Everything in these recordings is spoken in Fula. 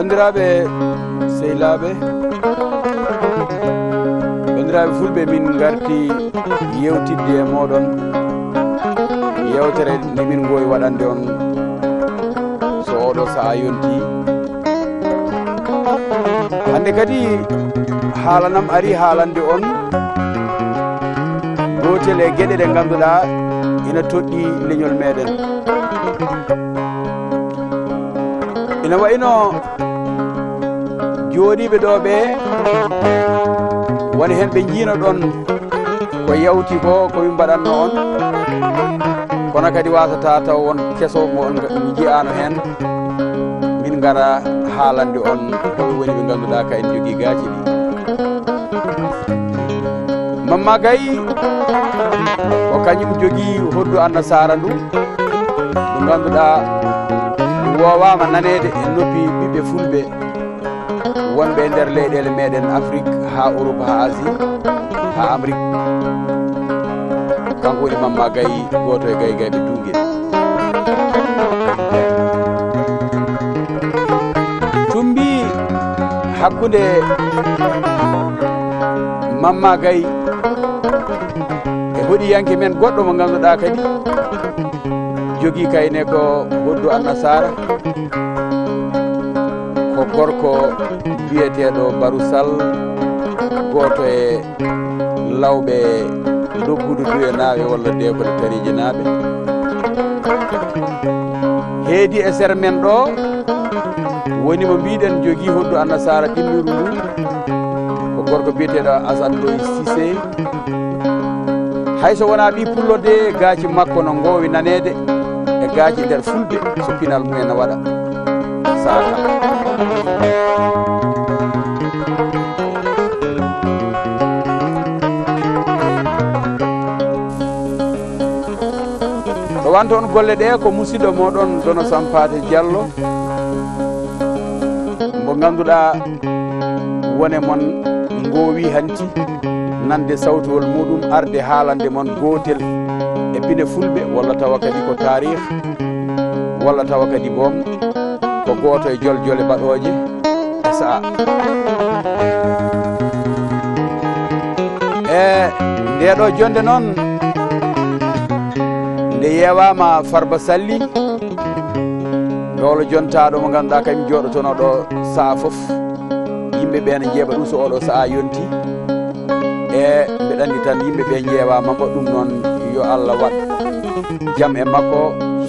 bandiraɓe sehilaɓe, bandiraɓe fulɓe, min garti yewtidde e moɗon yewtere nde min goyi waɗande on so oɗo saaha yonti. hande kadi haalanam ari haalande on gotel e gueɗe ɗe ganduɗa ina toɗɗi leñol meɗen. ina wayno jooɗiɓe ɗo ɓe woni hen ɓe jiino ɗon ko yawti ko komi mbaɗanno on, kono kadi wasata taw won keso mo on jiyano hen. min gara haalande on koɓe woni ɓe ganduɗa ka en jogui gaaci ɗi. Mamma Gaye ko kañum jogui hoddu annasara ndu ndu ganduɗa wowama nanede e noppi ɓiɓɓe fulɓe wonɓe nder leyɗele meɗen Afrique ha Europe ha Asie ha Amérique. kanko woni Mamma Gaye, goto e Gaye Gayɓe Tunguel. tumbi hakkude Mamma Gaye e hoɗiyanke men goɗɗo mo ganduɗa kadi jogui kayne ko hoddu annasara, ko gorko biyeteɗo Barusal, goto e lawɓe lobbudu duwe naaɓe walla dekole tariji naaɓe. heedi e sere men ɗo woni mo mbiɗen jogui hoddu annasara ɗimmiru ndu ko gorko biyeteɗo Asandoy Cissé. hayso wona ɓi pullo de gaaci makko no gowi nanede e gaaci nder fulɓe so pinal mumen ne waɗa saka. ɗo wanto on golle ɗe ko musidɗo moɗon Dono Sampate Diallo mo ganduɗa wone mon gowi hanti nande sawtowol muɗum arde haalande mon gotel e pine fulɓe, walla tawa kadi ko tarih, walla tawa kadi boom ko goto e joljole baɗoje e sa'a. e ndeɗo jonde noon nde yewama Farba Salli ɗolo jontaɗo mo ganduɗa kañum joɗotono ɗo saaha foof, yimɓeɓe ne jeeɓa ɗum so oɗo saaha yonti. e mbeɗa andi tan yimɓeɓe jeewama mbo ɗum noon yo Allah waɗ jaam e makko,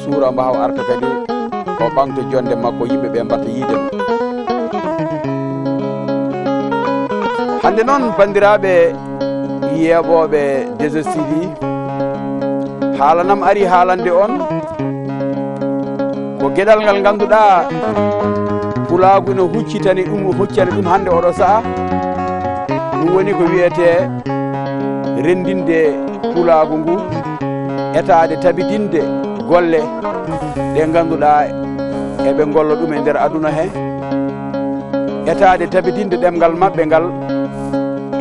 suura mbahaw arta kadi o ɓamto jonde makko, yimɓeɓe mbatta yiide mo. hande noon bandiraɓe yeeɓoɓe 2STV, haalanam ari haalande on ko gueɗal ngal ganduɗa Pulaagu no huccitani ɗum hande oɗo saaha. ɗum woni ko wiyete rendinde Pulaagu ngu, etade tabidinde golle ɗe ganduɗa eɓe golla ɗum e nder aduna he, etade tabidinde ɗemgal mabɓe ngal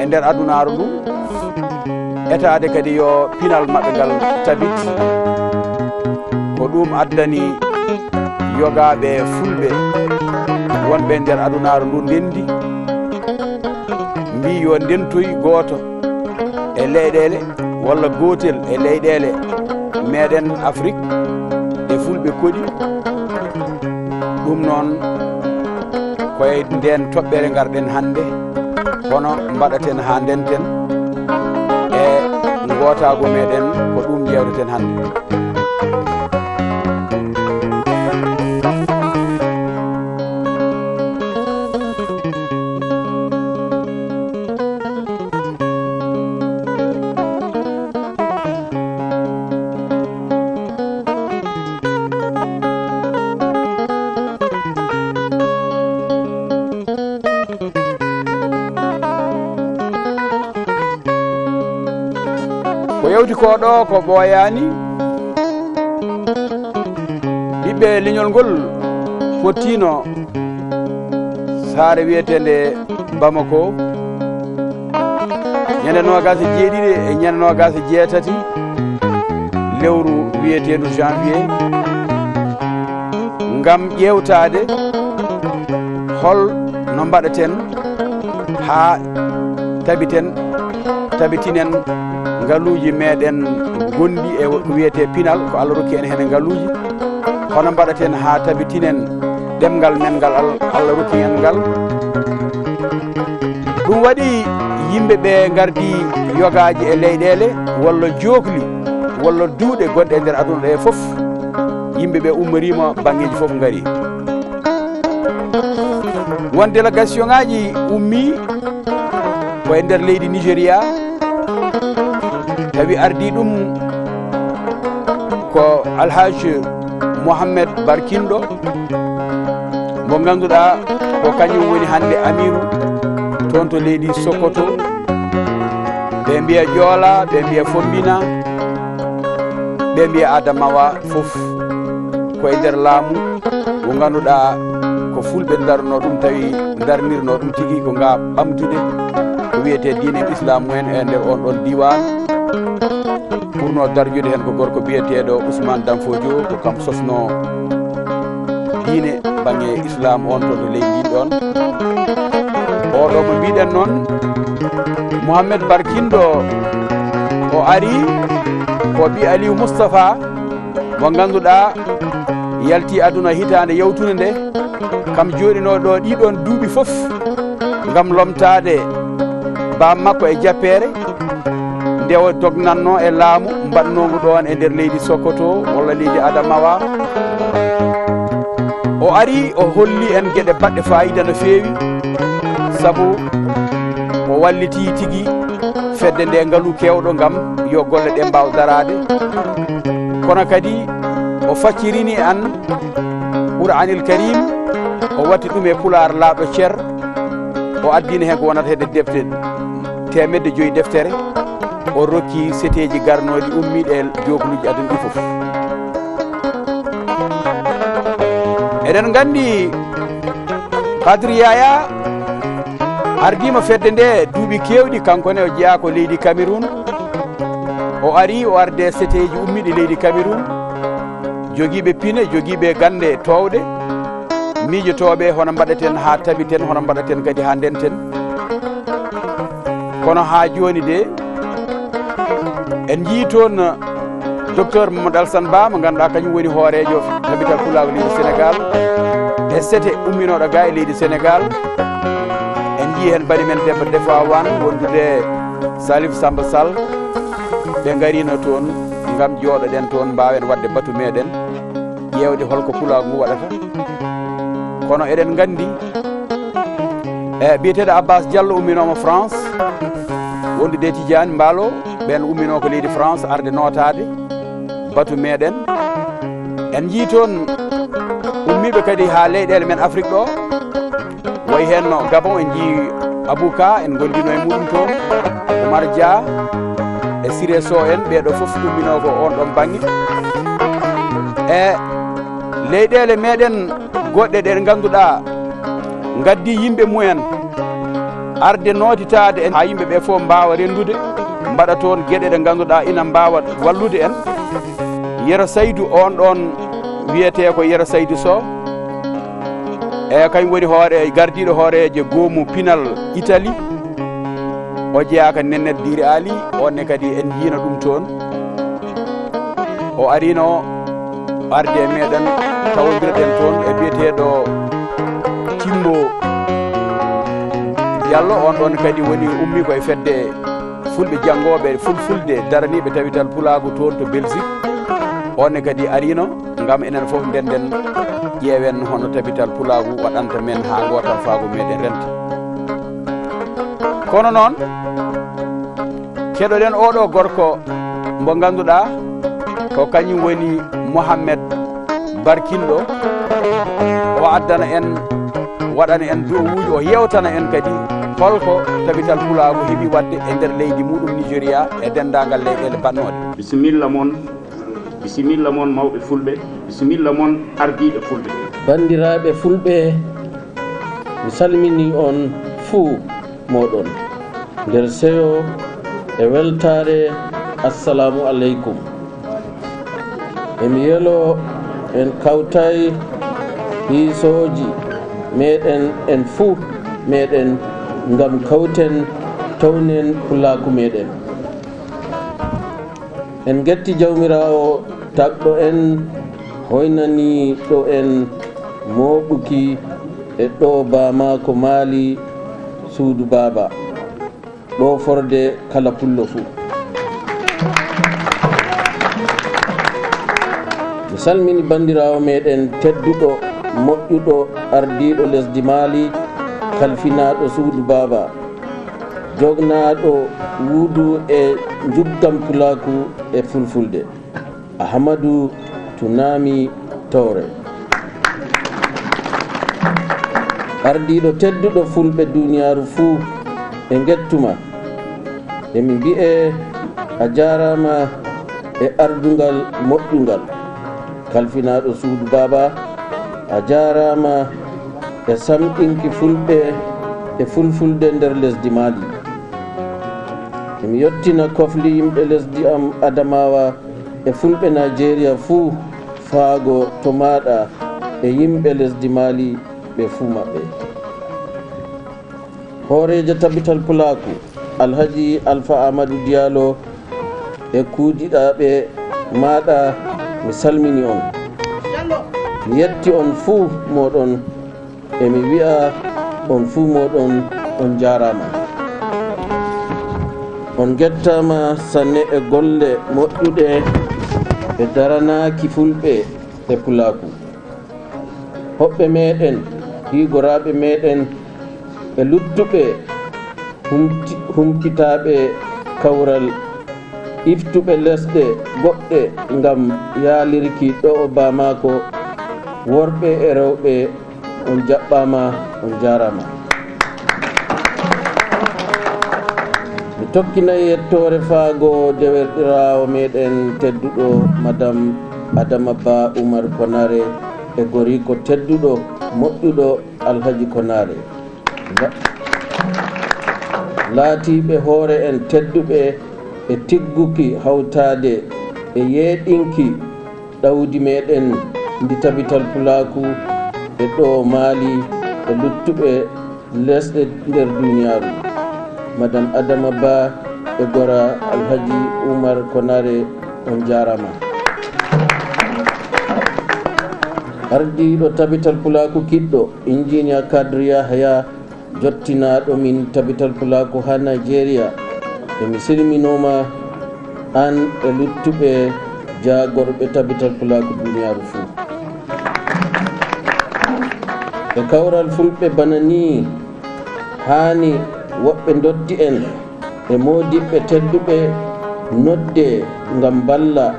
e nder adunaru ndu, etade kadi yo pinal mabɓe ngal tabit. ko ɗum addani yogaɓe fulɓe wonɓe nder adunaru ndu ndendi mbi yo ndentoy goto e leyɗele walla gotel e leyɗele meɗen Afrique e fulɓe koɗi. ɗum noon koye nden toɓɓere garɗen hande, kono mbaɗaten ha ndenten e gotago meɗen ko ɗum jewreten hande. ko yewti ko ɗo ko ɓooyani. ɓiɓɓe leñol ngol fottino saare wiyetende Bamako ñande 27 e ñande 28 lewru wiyetendu janvier ngam ƴewtade hol no mbaɗaten ha tabitinen ngaluji meɗen gondi e ko wiyete pinal ko Allah rokki en hen ngaluji hono mbaɗaten ha tabitinen ɗemgal men ngal Allah rokki en ngal ɗum waɗi yimɓeɓe gardi yogaji e leyɗele walla jokli walla duuɗe gonɗe e nder aduna ɗe foof yimɓeɓe ummarima bangeji foof ngari won délégation ngaji ummi ko e nder leydi Nigéria tawi ardi ɗum ko alhaji Mohamed Barkindo mo ganduɗa ko kañum woni hande amiru toon to leydi Sokoto ɓe mbiya Joola ɓe mbiya Fombina ɓe mbiya Adamawa fof koye nder laamu mo ganduɗa ko fulɓe darno ɗum tawi darnirno ɗum tigui ko nga ɓamtude ko wiyete diine islam mumen e nder on ɗon diwan ɓurno darjude hen ko gorko biyeteɗo Ousmane Danfodio ko kam sosno diine banggue islam on to leydi ndi ɗon oɗo mo mbiɗen noon Mohamed Barkindo o ari ko bi Aliou Moustapha mo ganduɗa yalti aduna hitande yawtude nde kam joɗino ɗo ɗiɗon duuɓi foof gam lomtade bam makko e jappere nde o dognanno e laamu mbaɗnogu ɗon e nder leydi Sokoto walla leydi Adamawa o ari o holli en gueɗe baɗɗe fayida no feewi saabu o walliti tigui fedde nde ngaalu kewɗo gam yo golle ɗe mbaw darade kono kadi o faccirini an Qur'anil Karim o watti ɗum e Pulaar laaɗo ceer o addini hen ko wonata hedde defte 100 deftere o rokki seteji garnoɗi ummiɗe e jokluji aduna ɗi foof eɗen gandi Kadri Yaya ardima fedde nde duuɓi kewɗi kankone o jeeya ko leydi Cameroun o ari o arde seteji ummiɗi leydi Cameroun joguiɓe pine joguiɓe gande towɗe miijotoɓe hono mbaɗaten ha tabiten hono mbaɗaten kadi ha ndenten kono ha joni de en jii toon docteur Mamadou Alassane Ba mo ganduɗa kañum woni hoorejo tabital Pulaar leydi Sénégal e sete umminoɗo ga e leydi Sénégal en jii hen bani men debbo Defa Wan wondude Salif Samba Sall ɓe garino toon gam jooɗoɗen toon mbawen wadde batu meɗen ƴewde holko Pulaar ngu waɗata kono eɗen gandi e biyeteɗo Abbas Diallo umminoma France wondude Tidiane Mballo ɓen ummino ko leydi France arde notade batu meɗen en jii toon ummiɓe kadi ha leyɗele men Afrique ɗo way hen no Gabon en jii Abouka en gondino e muɗum toon Oumar Dia e Siré So en ɓeɗo foof ummino ko on ɗon banggue e leyɗele meɗen goɗɗe ɗe ganduɗa gaddi yimɓe mumen arde notitade en ha yimɓeɓe fof mbawa rendude mbaɗa toon gueɗe ɗe ganduɗa ina mbawa wallude en Yero Saydou on ɗon wiyete ko Yero Saydou So e kañum woni hoore gardiɗo hooreje goomu pinal Italie o jeeyaka Nennet Diri Ali onne kadi en jiino ɗum toon o arino arde meɗen tawodireɗen toon e biyeteɗo Timbo Diallo on ɗon kadi woni ummi koye fedde fulɓe janggoɓe fulfulde daraniɓe tawital Pulaagu toon to Belgique onne kadi arino gam enen foof ndenden ƴeewen hono tabital Pulaagu waɗanta men ha gotal faago meɗen renta kono noon keɗoɗen oɗo gorko mo ganduɗa ko kañum woni Mohamed Barkindo o addana en waɗana en dowuji o yewtana en kadi holko tabital Pulaagu heeɓi wadde e nder leydi muɗum Nigéria e dendagal leyɗele bannoɗe bisimilla moon mawɓe fulɓe bisimilla moon ardiɓe fulɓe bandiraɓe fulɓe mi salmini on fuu moɗon nder seyo e weltare assalamu aleykum emi yelo en kawtay hiisoji meɗen en fuu meɗen ngam kawten tawnen pulaku meɗen. En getti jawmirawo tagɗo en hoynani ɗo en moɓuki e ɗo bama ko maali suudu baba ɗo forde kala pullo fuu. Mi salmini bandirawo meɗen tedduɗo moƴƴuɗo ardiɗo lesdi Mali, kalfinaɗo suudu baba, jognaɗo wuudu e juggam pulaku e fulfulde, Ahmadou Tunami Tore. Ardiɗo tedduɗo fulɓe duniyaru fuu e gettuma, emi mbi'e a jarama e ardungal moƴƴungal, kalfinaɗo suudu baba, a jarama e samɗinki fulɓe e fulfulde nder lesdi Mali. emi yettina kofli yimɓe lesdi am Adamawa e fulɓe Nigeria fuu faago to maɗa e yimɓe lesdi Mali ɓe fuu maɓɓe. Hoorejo tabital pulaku Alhaji Alpha Amadou Diallo e kuujiɗaɓe maɗa, mi salmini on, mi yetti on fuu moɗon, emi wi'a on fuu moɗon on jarama. On gettama sanne e golle moƴƴuɗe e daranaki fulɓe e pulaku. Hoɓɓe meɗen, higoraɓe meɗen e luttuɓe humpitaɓe kawral iftuɓe lesɗe goɗɗe ngam yaalirki ɗo bamako, worɓe e rewɓe, on jaɓɓama, on jarama. mi tokkinayi yettore faago dewerɗirawo meɗen tedduɗo madame Adama Ba Oumar Konare e goriko tedduɗo moƴƴuɗo Alhaji Konare, laatiɓe hoore en tedduɓe e tigguki hawtade e yeeɗinki ɗawdi meɗen ndi tabital pulaku e ɗo Mali e luttuɓe lesɗe nder duniyaru. Madame Adama Ba e gora Alhaji Oumar Konare, on jarama. Ardiɗo tabital pulaku kiɗɗo ingénieur Kadriya Haya, jottinaɗo min tabital pulaku ha Nigeria, emi silminoma an e luttuɓe jagorɓe tabital pulaku duniyaru fuu. E kawral fulɓe bana ni hani woɓɓe dotti en e modiɓɓe tedduɓe nodde ngam balla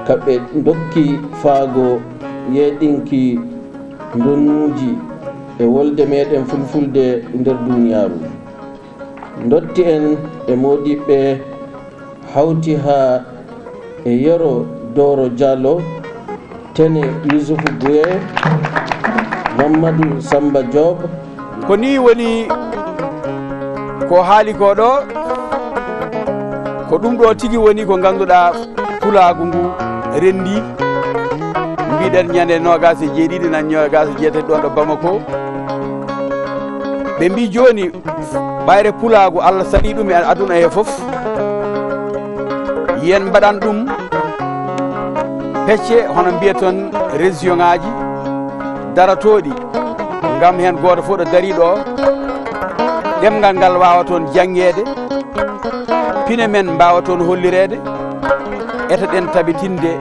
kaɓe dokki faago yeɗinki donnuji e wolde meɗen fulfulde nder duniyaru. Dotti en e modiɓɓe hawti ha e Yoro Doro Diallo, Tene Yusufu Bouye, Mamadou Samba Diop. ko ni woni ko haali ko ɗo, ko ɗum ɗo tigi woni ko ganduɗa pulagu ngu rendi. Mbiɗen ñande nogas e jeeɗiɗi nan nogas e jeetati ɗon ɗo Bamako. ɓe mbi joni ɓayre pulagu Allah saɗi ɗum e aduna he foof, yen mbaɗan ɗum pecce hono mbiyaton région ngaji daratoɗi, ngam hen goto fof ɗo dari ɗo ɗemgal ngal wawa toon janggede, pine men mbawa toon hollirede, eta ɗen tabitinde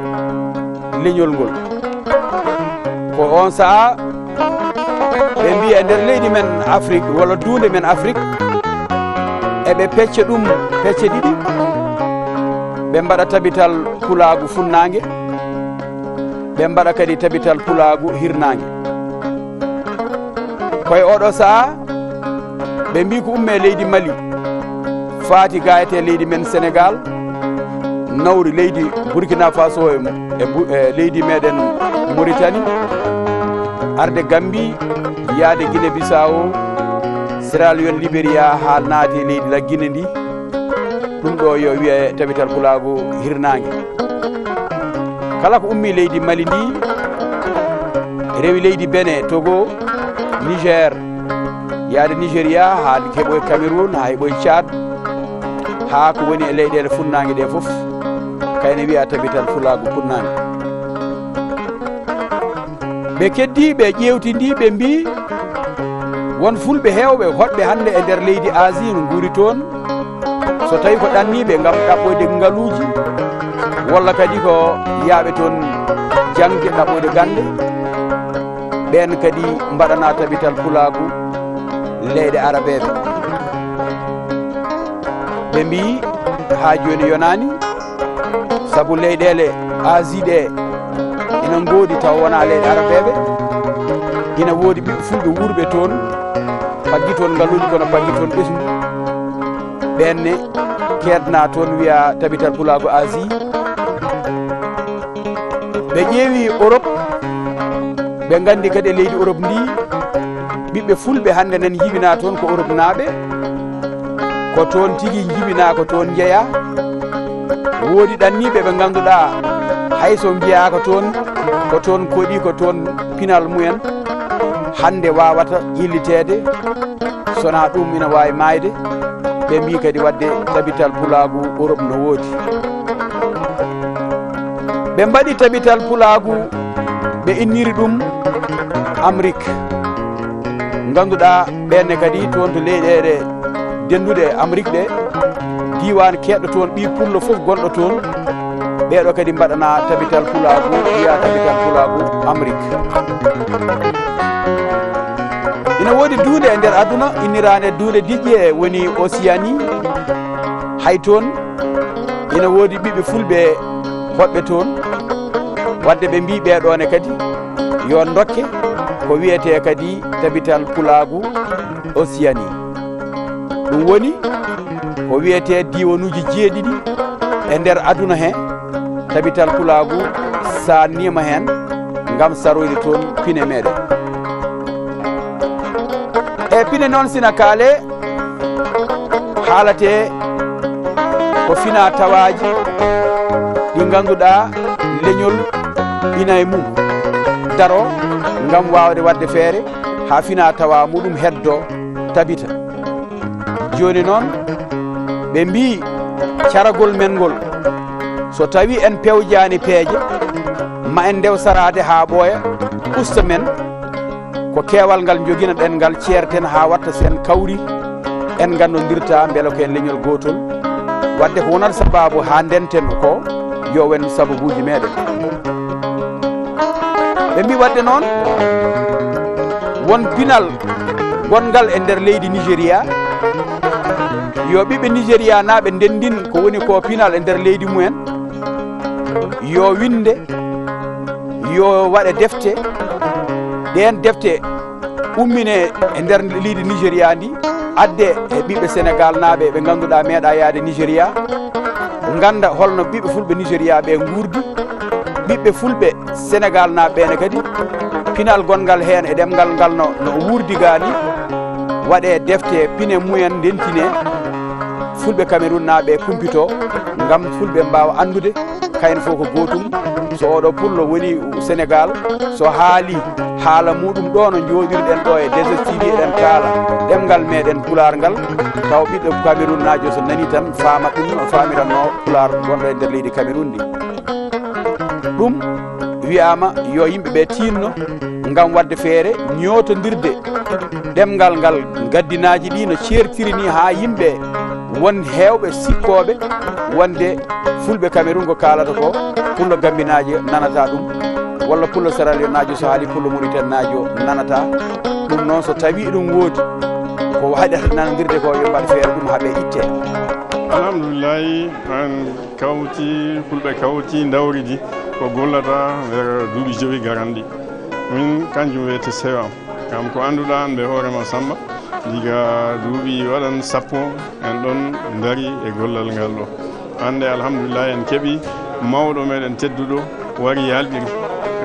leñol ngol. Ko on saaha ɓe mbi e nder leydi men Afrique walla duunde men Afrique eɓe pecce ɗum pecce ɗiɗi, ɓe mbaɗa tabital pulagu funnangue, ɓe mbaɗa kadi tabital pulagu hirnangue. koye oɗo saaha ɓe mbi ko umme leydi Mali faati gayete leydi men Sénégal, nawri leydi Burkina Faso e leydi meɗen Mauritanie, arde Gambie, yaade Guinée Bissau, Sierra Leone, Libéria, ha naati leydi la Guinée ndi. ɗum ɗo yo wiye tabital pulagu hirnangue. Kala ko ummi leydi Mali ndi rewi leydi Benin, Togo, Niger, yaade Nigeria, ha heɓoye Cameroun, ha heɓoye Tchad, ha ko woni e leyɗele funnague ɗe foof kayne wiya tabital fulago funnague. ɓe keddi ɓe ƴewtidi ɓe mbi won fulɓe hewɓe hoɗɓe hande e nder leydi Asie no guuri toon, so tawi ko ɗanniɓe gam ɗaɓɓoyde ngaluji walla kadi ko yaaɓe toon jangde ɗaɓɓoyde gande, ɓen kadi mbaɗana tabital fulagu leyɗe arabeɓe. ɓe mbi ha joni yonani, saabu leyɗele Asie ɗe ina goodi taw wona leyɗe arabeɓe, ina woodi ɓiɓɓe fulɓe wurɓe toon paggi toon ngaluji kono paggi toon ɓesgu, ɓenne kedna toon wiya tabital fulago Asie. ɓe ƴeewi Europe, ɓe gandi kadi e leydi Europe ndi ɓiɓɓe fulɓe hande nan jibina toon ko Europe naaɓe, ko toon tigui jibina ko toon jeeya. woodi ɗanniɓe ɓe ganduɗa hayso jeyaka toon ko toon koɗi ko toon pinal mumen hande wawata yillitede, sona ɗum ina wawi mayde. ɓe mbi kadi wadde tabital fulagu Europe no woodi. ɓe mbaɗi tabital fulagu, ɓe inniri ɗum Amérique, ganduɗa ɓenne kadi toon to leyɗele dendude Amérique ɗe, diwan keɗɗo toon ɓi pullo foof gonɗo toon, ɓeɗo kadi mbaɗana tabital fulagu, wiya tabital fulagu Amérique. ina woodi duunde e nder aduna innirande duunde diƴƴe woni Océanie, hay toon ina woodi ɓiɓɓe fulɓe hoɓɓe toon, wadde ɓe mbi ɓeɗone kadi yo dokke ko wiyete kadi tabital fulagu Océanie. ɗum woni ko wiyete diwanuji jeeɗiɗi e nder aduna he, tabital fulagu sa nima hen gam saroyde toon pine meɗen. e pine noon sina kaale haalate ko fina tawaji ɗi ganduɗa leñol ina e mum daro gam wawde wadde feere ha fina tawa muɗum heddo tabita. joni noon ɓe mbi caragol men ngol so tawi en pewjani peeje ma en ndew sarade ha ɓooya usta men ko keewal ngal joguina ɗen ngal ceerten ha watta sen kawri en gandodirta beele ko en leñol gotol, wadde ko wonat sababu ha ndenten ko yo wen sababuji meɗen. ɓe mbi wadde noon won pinal gongal e nder leydi Nigéria, yo ɓiɓɓe Nigéria naɓe ndendin ko woni ko pinal e nder leydi mumen, yo winde, yo waɗe defte, ɗen defte ummine e nder leydi Nigéria ndi adde e ɓiɓɓe Sénégal naɓe ɓe ganduɗa meeɗa yaade Nigéria, ganda holno ɓiɓɓe fulɓe Nigéria ɓe gurdi, ɓiɓɓe fulɓe Sénégal naɓe kadi pinal gongal hen e ɗemgal ngal no wurdigani, waɗe defte pine mumen ndentine fulɓe Cameroun naɓe kumpito gam fulɓe mbawa andude kayne fof ko gotum. so oɗo pullo woni Sénégal, so haali haala muɗum ɗo no joɗirɗen ɗo e DSTV eɗen kaala ɗemgal meɗen Pulaar ngal, taw ɓiɗɗo Cameroun najo so nani tan faama ɗum no famiranno Pulaar gonɗo e nder leydi Cameroun ndi. ɗum wiyama yo yimɓeɓe tinno gam wadde feere ñotodirde ɗemgal ngal gaddinaji ɗi no certiri ni, ha yimɓe won hewɓe sikkoɓe wonde fulɓe Cameroun ko kalata ko pullo gambinaji nanata ɗum, walla pullo Sierra najo so haali pullo Mauritanie najo nanata ɗum. noon so tawi ɗum woodi ko haɗata nanodirde ko yo mbaɗ feere ɗum haaɓe itte. alhamdulillahi an kawti fulɓe kawti dawridi ko gollata nder duuɓi joyi garanɗi. min kanjum wiyete sewam, kam ko annduɗa an ɓe hoorema Samba diga duuɓi waɗan sappo en ɗon dari e gollal ngal ɗo. hande alhamdulillah en keeɓi mawɗo meɗen tedduɗo wari yalɓiri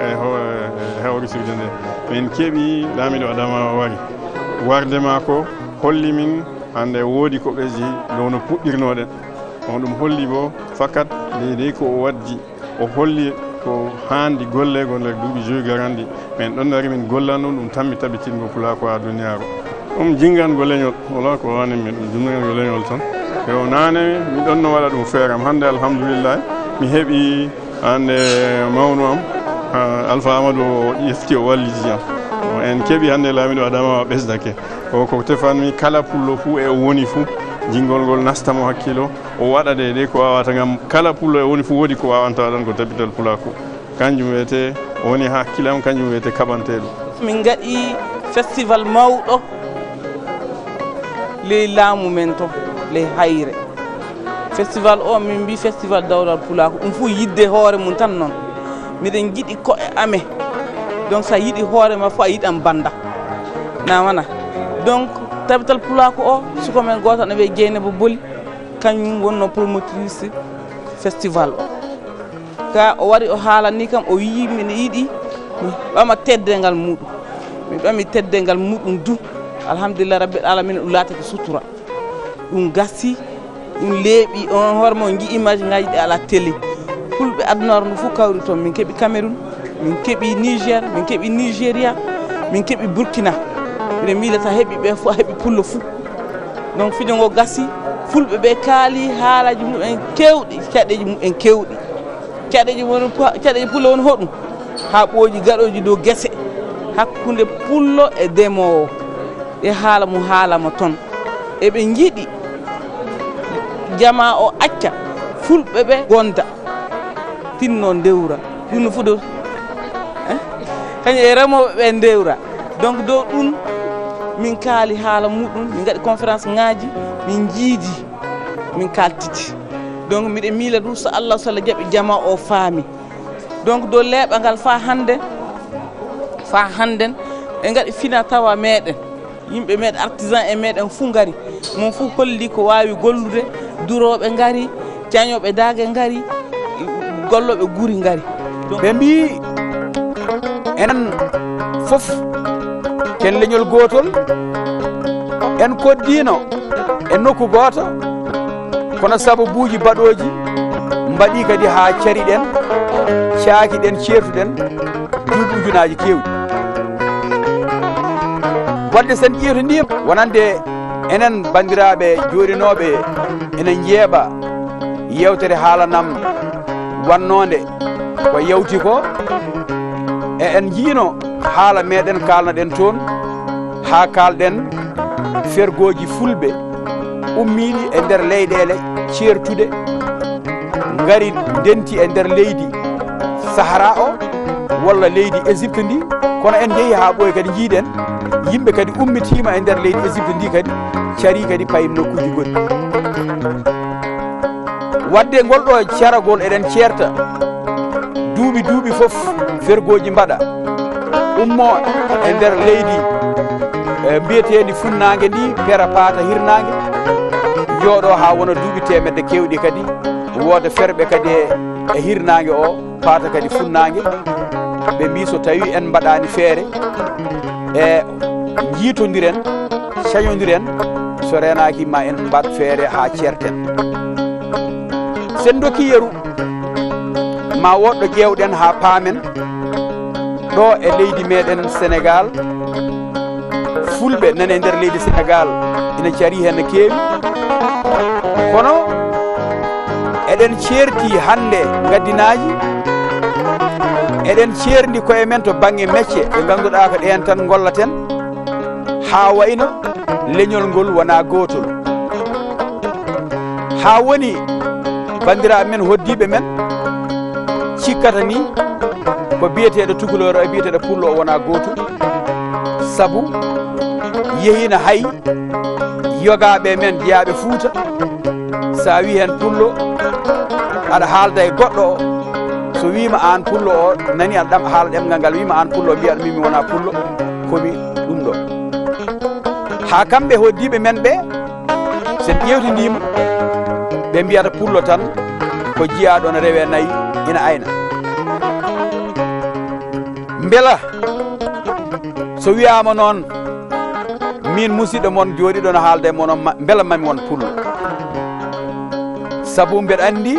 e hewrisirde nde. min keeɓi Lamiɗo Adama wari warde ma ko holli min hande woodi ko ɓesdi dow no puɗɗirnoɗen. on ɗum holli bo fakat deydey ko o waddi, o holli ko handi gollego nder duuɓi joyi garandi min ɗon dari min gollan ɗum tammi tabitingo Pulaar ko ha duniyaru ɗum jingango leñol wala ko wani min ɗum jingango leñol tan yo nane mi ɗon no waɗa ɗum feeram hande alhamdulillah mi heeɓi hande mawnu am Alpha Amadou o ƴefti o walliti am en keeɓi hande laamiɗo Adama ɓesdake o ko tefanmi kala pullo fuu e o woni fuu jingol ngol nastamo hakkilo o waɗa de ko wawata ngam kala pullo e woni fuu woodi ko wawanta waɗan ko tabital Pulaku kanjum wiyete o woni ha hakkilam kanjum wiyete kaɓanteɗo min gaɗi festival mawɗo ley laamu men to ley hayre festival o min mbi festival dawlal Pulaku ɗum fuu yidde hoore mum tan noon miɗen jiɗi ko e ame donc sa yiɗi hoore ma fof a yiɗan banda namana donc tabital Pulaku o suko men goto ne wiye Dieynaba Boli kañum wonno promotrice festival o ka o wari o haalani kam o wi min yiɗi mi ɓama teddengal muɗum mi ɓami teddengal muɗum du alhamdulillah rabbil alamin ɗum laati ko sutura ɗum gassi ɗum leeɓi on hoore mo ji image ngaji ɗi ala télé fulɓe adunare ndu fof kawri toon min keeɓi Cameroun min keeɓi Niger min keeɓi Nigéria min keeɓi Burkina mbiɗen miilata heeɓi ɓe fof a heeɓi pullo fuu donc fijo ngo gassi fulɓe ɓe kaali haalaji mumen kewɗi caɗeji mumen kewɗi caɗeji pullo woni hoɗum ha ɓooji gaɗoji dow guese hakkude pullo e ndemowo e haala mo haalama toon eɓe jiiɗi jama o acca fulɓe ɓe gonda tinno ndewra ɗum fu do kañum e remoɓe ɓe ndewra donc dow ɗum min kaali haala muɗum min gaɗi conférence ŋaaji min jiidi min kaltiti donc miɗen miila ɗum so Allah so Allah jaɓi jama o faami donc dow leeɓangal fa hannden ɓe gaɗi fina tawa meɗen yimɓe meɗen artisan e meɗen fuu ngari mon fuu holli ko wawi gollude duroɓe ngari cañoɓe daage ngari golloɓe guri ngari ɓe mbi enen fof ken leñol gotol en koddino e nokku goto kono sababuji baɗoji mbaɗi kadi ha cariɗen caakiɗen certuɗen duuɓi ujunaji kewɗi wadde sen ƴewtodima wonande enen bandiraɓe joɗinoɓe enen jeeɓa yewtere haalanam wannode ko yewti ko e en jiino haala meɗen kalnaɗen toon ha kalɗen fergoji fulɓe ummiɗi e nder leyɗele certude ngari denti e nder leydi Sahara o walla leydi Égypte ndi kono en jeehi ha ɓooy kadi jiiɗen yimɓe kadi ummitima e nder leydi Égypte ndi kadi cari kadi payi nokkuji goɗɗi wadde ngol ɗo caragol eɗen certa duuɓi fof fergoji mbaɗa ummo e nder leydi mbiyetendi funnague ndi pera paata hirnague jooɗo ha wona duuɓi temedde kewɗi kadi wooda ferɓe kadi e hirnague o paata kadi funnague ɓe mbi so tawi en mbaɗani feere e jiitodiren cañodiren so renaki ma en mbat feere ha certen sen dokki yeru ma woɗɗo ƴewɗen ha paamen ɗo e leydi meɗen Sénégal fulɓe nane nder leydi Sénégal ina cari hen no keewi kono eɗen certi hande gaddinaji eɗen cerdi koye men to banggue métier ɓe ganduɗa ko ɗen tan gollaten ha wayno leñol ngol wona gotol ha woni bandiraɓe men hoddiɓe men cikkata ni ko biyeteɗo tukulor e biyeteɗo pullo o wona gotum saabu yehina hay yogaɓe men jeeyaɓe Fuuta sa wi hen pullo aɗa haalda e goɗɗo o so wima an pullo o nani aɗa ɗam haala ɗemgal ngal wima an pullo mbiyaɗa mimi wona pullo komi ɗum ɗo ha kamɓe hoddiɓe men ɓe sen ƴewtidima ɓe mbiyata pullo tan ko jiyaɗo ne rewe nayyi ina ayna beela so wiyama noon min musidɗo moon jooɗiɗo no haalda e moon beela mami won pullo saabu mbeɗa andi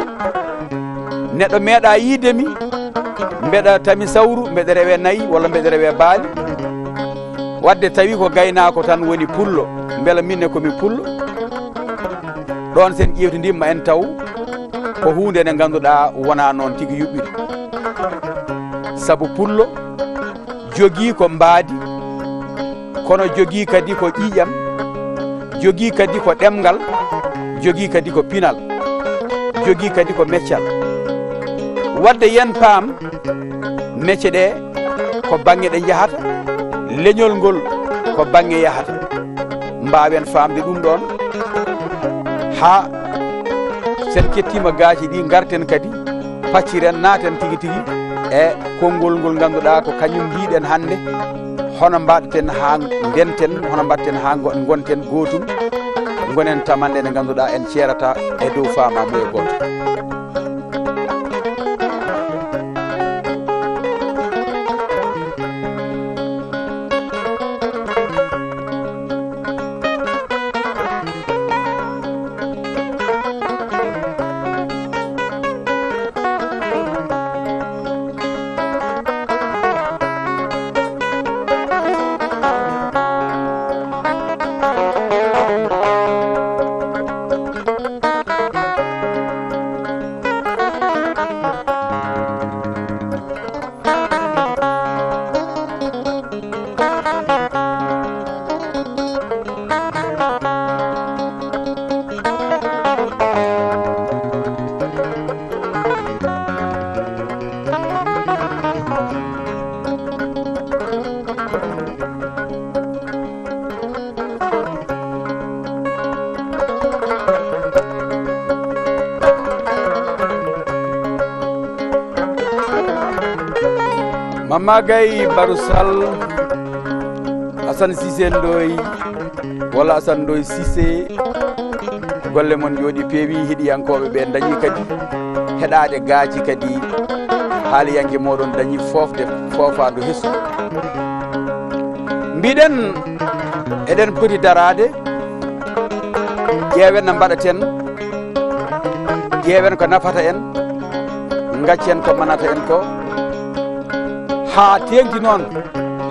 neɗɗo meeɗa yiidemi mbeɗa tami sawru mbeɗa rewe nayi walla mbeɗa rewe baali wadde tawi ko gaynako tan woni pullo beela minne komi pullo ɗon sen ƴewtidimma en taw ko hunde nde ganduɗa wona noon tigui yuɓɓiri saabu pullo jogui ko mbaadi kono jogui kadi ko ƴiƴam jogui kadi ko ɗemgal jogui kadi ko pinal jogui kadi ko meccal wadde yen paam mecce ɗe ko bange ɗe jahata leñol ngol ko bange yahata mbawen famde ɗum ɗon ha sen kettima gaaci ɗi garten kadi pacciren naaten tigui tigui e konngol ngol ganduɗa ko kañum mbiɗen hande hono mbaɗten ha ndenten hono mbatten ha gonten gotum gonen tamande nde ganduɗa en ceerata e dow fama moye goto Mama Gaye Barusal Assane Cissé Ndoye walla Assane Ndoye Cissé golle mon jooɗi peewi heɗiyankoɓe ɓe dañi kadi heɗade gaaci kadi haaliyanke moɗon dañi fofde fofadu hessu mbiɗen eɗen poti darade ƴeewen no mbaɗaten ƴeewen ko nafata en gaccen ko manata en ko ha tengti noon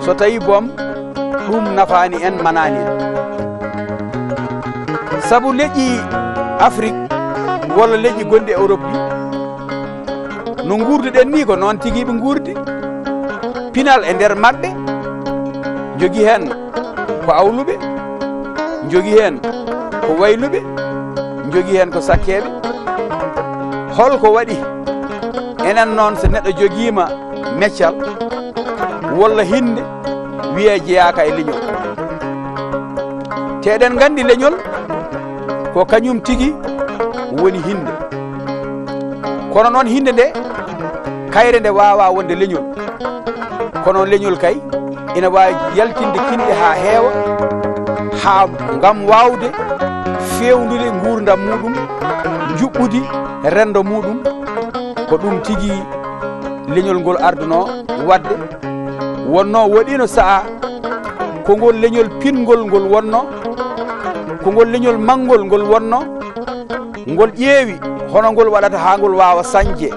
so tawi boom ɗum nafani en manani en saabu leƴƴi Afrique walla leƴƴi gonɗi Europe ɗi no gurduɗen ni ko noon tigui ɓe gurdi pinal e nder mabɓe jogui hen ko awluɓe jogui hen ko wayluɓe jogui hen ko sakkeɓe holko waɗi enen noon so neɗɗo joguima meccal walla hinde wiye jeyaka e leñol te eɗen gandi leñol ko kañum tigui woni hinde kono noon hinde nde kayre nde wawa wonde leñol kono leñol kay ina wawi yaltinde kinde ha heewa ha gam wawde fewnude gurdam muɗum juɓɓudi rendo muɗum ko ɗum tigui leñol ngol arduno wadde wonno waɗino saaha ko ngol leñol pingol ngol wonno ko ngol leñol mangol ngol wonno ngol ƴeewi hono ngol waɗata ha ngol wawa sañje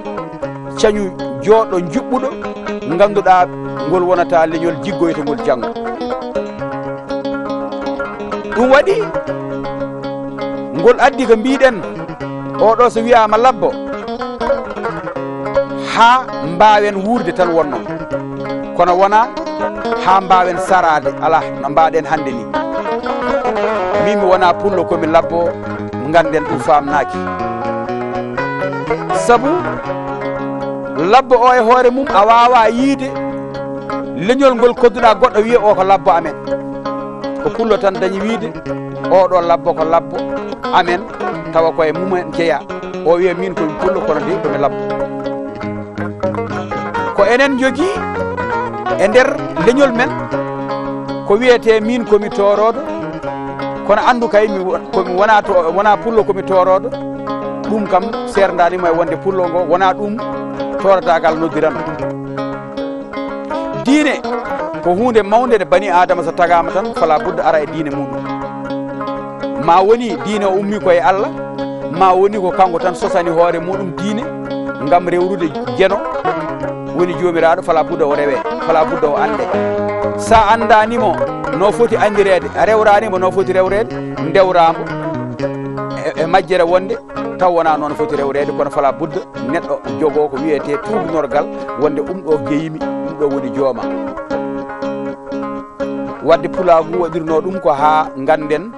cañu jooɗo juɓɓuɗo ganduɗa ngol wonata leñol jiggoytogol janggo ɗum waɗi ngol addi ko mbiɗen oɗo so wiyama labbo ha mbawen wurde tan wonno kono wona ha mbawen sarade ala no mbaɗen hande ni min mi wona pullo komi labbo ganden ɗum famnaki saabu labbo o e hoore mum a wawa yiide leñol ngol kodduɗa goɗɗo wiye o ko labbo amen ko pullo tan dañi wiide oɗo labbo ko labbo amen tawa koye mumen jeeya o wiya min komi pullo kono de komi labbo ko enen jogui e nder leñol men ko wiyete min komi toroɗo kono andu kay komi wona pullo komi toroɗo ɗum kam serdanimo e wonde pullo ngo wona ɗum toratagal noddirano diine ko hunde mawde nde bani adama so tagama tan fala budde ara e diine muɗum ma woni diine o ummi koye Allah ma woni ko kanko tan sosani hoore muɗum diine ngam rewrude jeno woni jomiraɗo fala budda o rewe, fala budda o ande. Sa andanimo no foti andirede, a rewranimo no foti rewrede, dewramo e majjere wonde taw wona noon foti rewrede, kono fala budda neɗɗo jogo ko wiyete tuubnorgal wonde ɗo geyimi, ɗo woni jooma. Wadde pulagu waɗirno ɗum ko ha ganden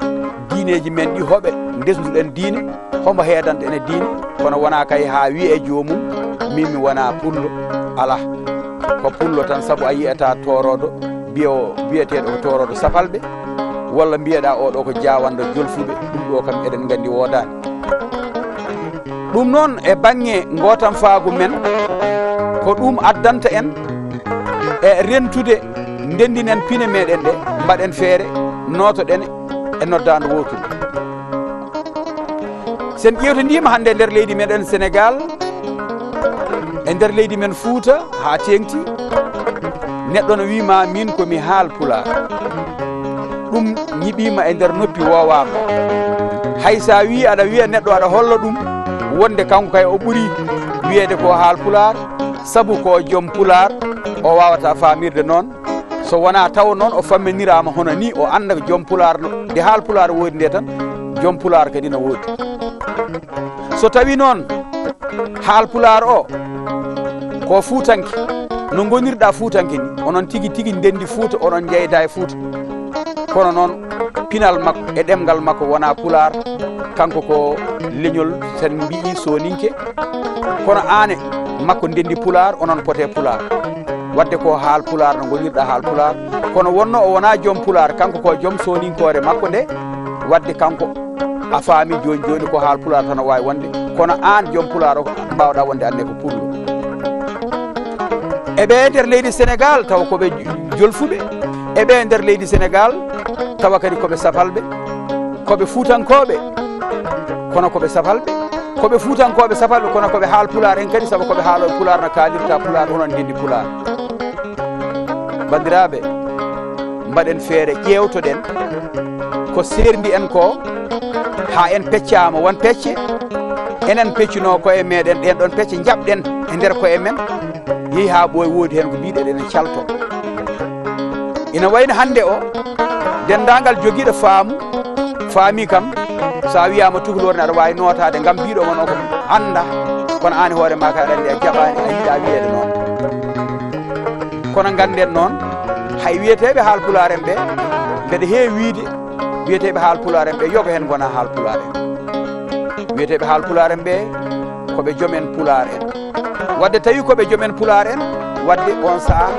diineji men ɗi hoɓe ndesduɗen diine homo heedanta ene diine, kono wona kay ha wiye jomum min mi wona pullo, ala ko pullo tan, saabu a yiyata toroɗo biyeteɗo ko toroɗo safalɓe, walla mbiyeɗa oɗo ko jawando jolfuɓe, ɗum ɗo kam eɗen gandi wodani. Ɗum noon e banggue gotam faagu men ko ɗum addanta en e rentude ndendinen pine meɗen ɗe, mbaɗen feere notoɗen e noddadu wotude. Sen ƴewtodima hande nder leydi meɗen Sénégal, e nder leydi men Fouta ha tengti, neɗɗo no wima min komi haal Pulaar, ɗum ñiɓima e nder noppi wowama. Hay sa wi aɗa wiya neɗɗo aɗa holla ɗum wonde kanko kay o ɓuuri wiyede ko haal Pulaar, saabu ko joom Pulaar o wawata famirde noon. So wona taw noon o famminirama hono ni, o anda ko joom Pulaar nde haal Pulaar woodi nde tan, joom Pulaar kadi no woodi. So tawi noon haal Pulaar o ko Fuutanke, no gonirɗa Fuutanke ni, onon tigui tigui ndendi Fouta, onon jeyda e Fouta, kono noon pinal makko e ɗemgal makko wona Pulaar, kanko ko leñol sen mbii soninke, kono ane makko ndendi Pulaar, onon pote Pulaar. Wadde ko haal Pulaar no gonirɗa haal Pulaar, kono wonno o wona joom Pulaar, kanko ko joom soninkore makko nde, wadde kanko a faami joni joni ko haal Pulaar tan o wawi wonde, kono an joom Pulaar o mbawɗa wonde anne ko pullo. Eɓe nder leydi Sénégal tawa koɓe jolfuɓe, eɓe nder leydi Sénégal tawa kadi koɓe safalɓe, koɓe Fuutankoɓe kono koɓe safalɓe, koɓe Fuutankoɓe safalɓe kono koɓe haal Pulaar en kadi, saabu koɓe haaloɓe Pulaar no kalirta Pulaar, onon ndendi Pulaar. Bandiraɓe, mbaɗen feere ƴewtoɗen ko serdi en ko, ha en peccama won pecce enen peccuno koye meɗen, ɗen ɗon pecce jaɓɗen e nder koye men, yeehi ha ɓooy woodi hen ko mbiɗen enen calto. Ina wayno hande o dendagal joguiɗo faamu faami kam, sa wiyama tuhlor ne aɗa wawi notade gam mbiɗo won o ko anda, kono an hoore ma ka aɗa andi a jaɓani, a yiiɗa wiyede noon. Kono ganden noon hay wiyeteɓe haal Pulaar en ɓe mbeɗa heewi wiide wiyeteɓe haal Pulaar en ɓe yoga hen gona haal Pulaar en. Wiyeteɓe haal Pulaar en ɓe koɓe joomen Pulaar en, wadde tawi koɓe joomen Pulaar en, wadde on saaha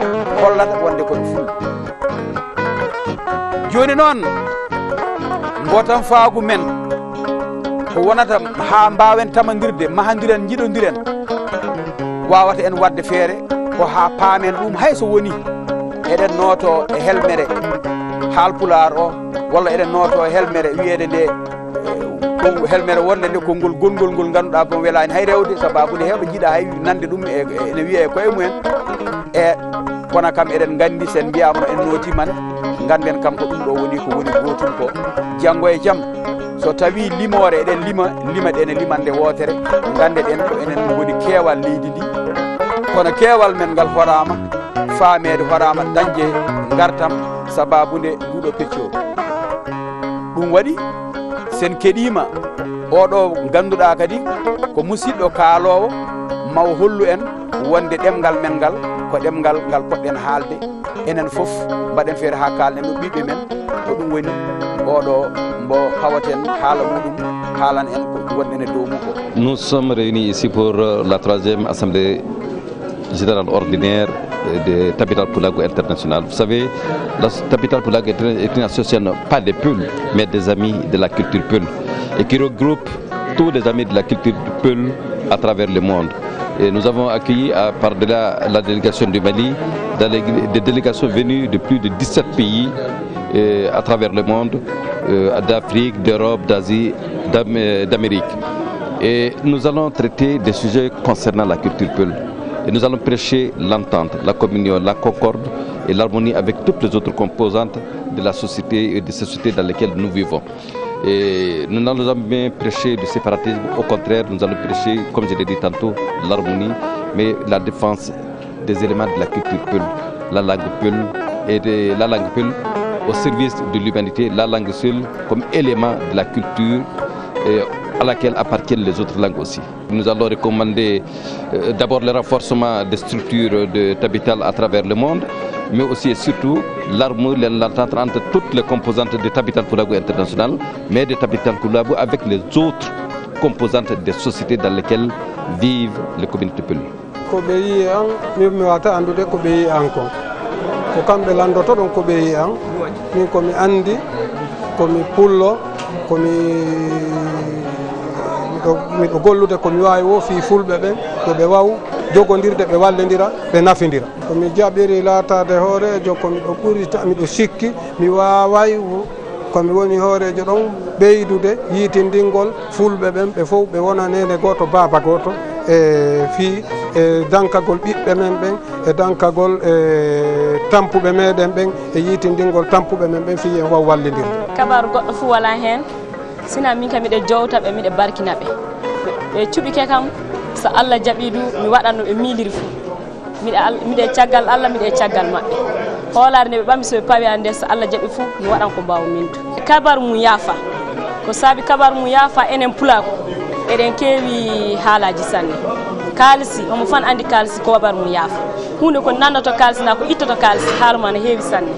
hollata wonde koɓe fulɓe. Joni noon gotam faagu men ko wonata ha mbawen tamadirde, mahadiren, jiɗodiren, wawata en wadde feere ko ha paamen ɗum, hayso woni eɗen noto e helmere haal Pulaar o, walla eɗen noto e helmere wiyede nde helmere wonde nde konngol gongol ngol ganduɗa ko welani hay rewde, sababude hewɓe jiiɗa hay nande ɗum ene wiiya e koye mumen. E kono kam eɗen gandi sen mbiyama no en notimane, ganden kam ko ɗum ɗo woni ko woni gotum ko. Janggo e jaam so tawi limore eɗen lima ɗene limande wotere, gande ɗen ko enen woni keewal leydi ndi, kono keewal men ngal horama faamede, horama dañde gartam sababude nduɗo peccoɗo. Ɗum waɗi sen keɗima oɗo ganduɗa kadi ko musidɗo kaalowo, maw hollu en wonde ɗemgal men ngal ko ɗemgal ngal poɗɗen haalde enen foof, mbaɗen feere ha kalnen ɗo ɓiɓɓe men, ko ɗum woni oɗo mbo pawaten haala muɗum, haalan en ko wonɗen e dow mum ko. Nous sommes réunis ici pour la 3e assemblée générale ordinaire de Tapital Pulago International. Vous savez, la Tapital Pulago est une association, pas des Peuls, mais des amis de la culture Peul, et qui regroupe tous les amis de la culture Peul à travers le monde. Et nous avons accueilli par-delà la délégation du Mali, des délégations venues de plus de 17 pays à travers le monde, d'Afrique, d'Europe, d'Asie, d'Amérique. Et nous allons traiter des sujets concernant la culture Peul. Et nous allons prêcher l'entente, la communion, la concorde et l'harmonie avec toutes les autres composantes de la société et des sociétés dans lesquelles nous vivons. Et nous n'allons jamais prêcher du séparatisme, au contraire, nous allons prêcher, comme je l'ai dit tantôt, l'harmonie, mais la défense des éléments de la culture peul, la langue peul, et la langue peul au service de l'humanité, la langue seule comme élément de la culture à laquelle appartiennent les autres langues aussi. Nous allons recommander d'abord le renforcement des structures d'habitat à travers le monde, mais aussi et surtout l'harmonie, l'entente entre toutes les composantes de l'habitat Pulaar international, mais de l'habitat Pulaar avec les autres composantes des sociétés dans lesquelles vivent les communautés peul. Ko ɓe yi an mi wata andude ko ɓe yi an kon ko kamɓe landoto ɗon ko ɓe yi an min komi andi komi pullo komi miɗo gollude komi wawi wo fi fulɓe ɓen yo ɓe waw jogodirde ɓe wallidira ɓe nafidira komi jaɓiri latade hoorejo komiɗo ɓuri miɗo sikki mi waway komi woni hoorejo ɗon ɓeydude yitindingol fulɓe ɓen ɓe fof ɓe wona nene goto baba goto e fi e dankagol ɓiɓɓe men ɓen e dankagol tampuɓe meɗen ɓen e yitindingol tampuɓe men ɓen fi en waw wallidirde. Kabaru goɗɗo fuu wala hen sina min kam miɗe jowta ɓe miɗe barkina ɓe ɓe cuɓike kam so Allah jaɓi du mi waɗanno ɓe miiliri fuu miɗe caggal Allah miɗe caggal maɓɓe hoolare nde ɓe ɓami soɓe pawi ande so Allah jaɓi fuu mi waɗan ko mbawa mindu. Kabaru mum yaafa ko saabi kabaru mum yaafa enen Pulako eɗen keewi haalaji sanne kaalisi omo fan andi kaalisi ko kabaru mum yaafa hunde ko nandoto kaalisi na ko ittoto kaalisi haaluma ne heewi sanne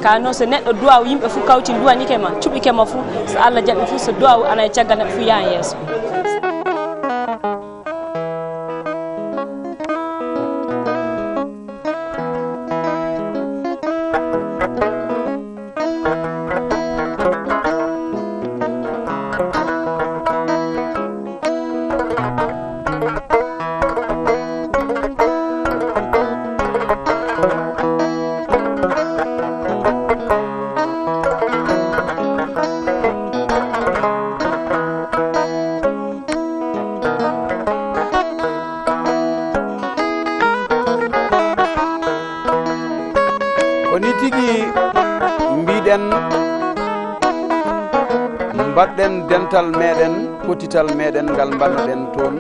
ka noon so neɗɗo duwaw yimɓe fuu kawti duwanike ma cuɓike ma fuu so Allah jaɓi fuu so duwaw ana e caggal neɗɗo fuu yahan yeeso. Koni tigi mbiɗen mbaɗɗen dental meɗen potital meɗen ngal mbannoɗen toon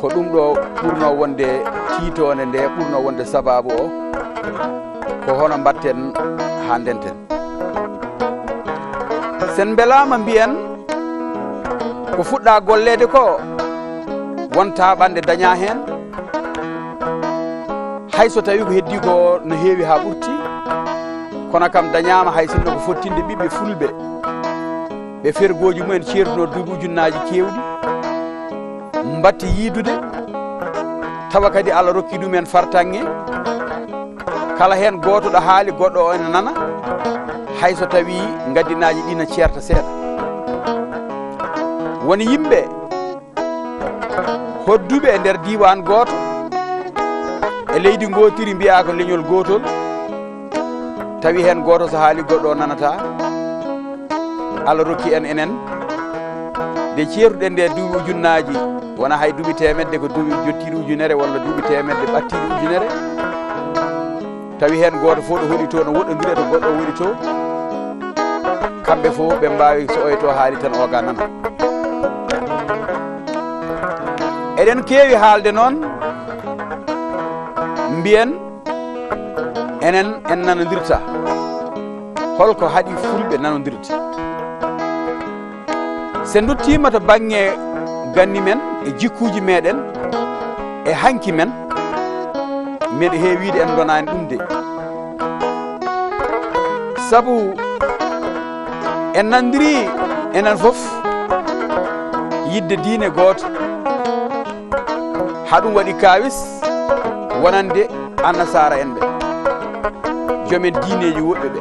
ko ɗum ɗo ɓurno wonde tiitone nde ɓurno wonde sababu o ko hono mbatten ha ndenten sen belama mbiyen ko fuɗɗa gollede ko wonta ɓande daña hen hay so tawi ko heddi ko no heewi ha ɓurti kono kam dañama hay sinno ko fottinde ɓiɓɓe fulɓe ɓe fergoji mumen ceertuno duuɓi ujunnaji kewɗi mbatti yiidude tawa kadi Allah rokki ɗumen fartange kala hen goto ɗo haali goɗɗo o ene nana hay so tawi gaddinaji ɗi na ceerta seeɗa woni yimɓe hodduɓe e nder diwan goto e leydi gotiri mbiya ko leñol gotol tawi hen goto so haali goɗɗo o nanata Allah rokki en enen nde ceertuɗen nde duuɓi ujunnaji wona hay duuɓi temedde ko duuɓi jottiɗi ujunere walla duuɓi temedde ɓattiɗi ujunere tawi hen goto fof ɗo hoɗi to no woɗɗodiri to goɗɗo woɗi to kamɓe fof ɓe mbawi so oy to haali tan oga nana eɗen keewi haalde noon mbiyen enen en nanodirta holko haɗi fulɓe nanodirta se duttima to banggue ganni men e jikkuji meɗen e hanki men miɗo heewide en donani ɗum de saabu en nandiri enen foof yidde diine goto haɗum waɗi kawis wonande annasara en ɓe jomen diineji woɓɓe ɓe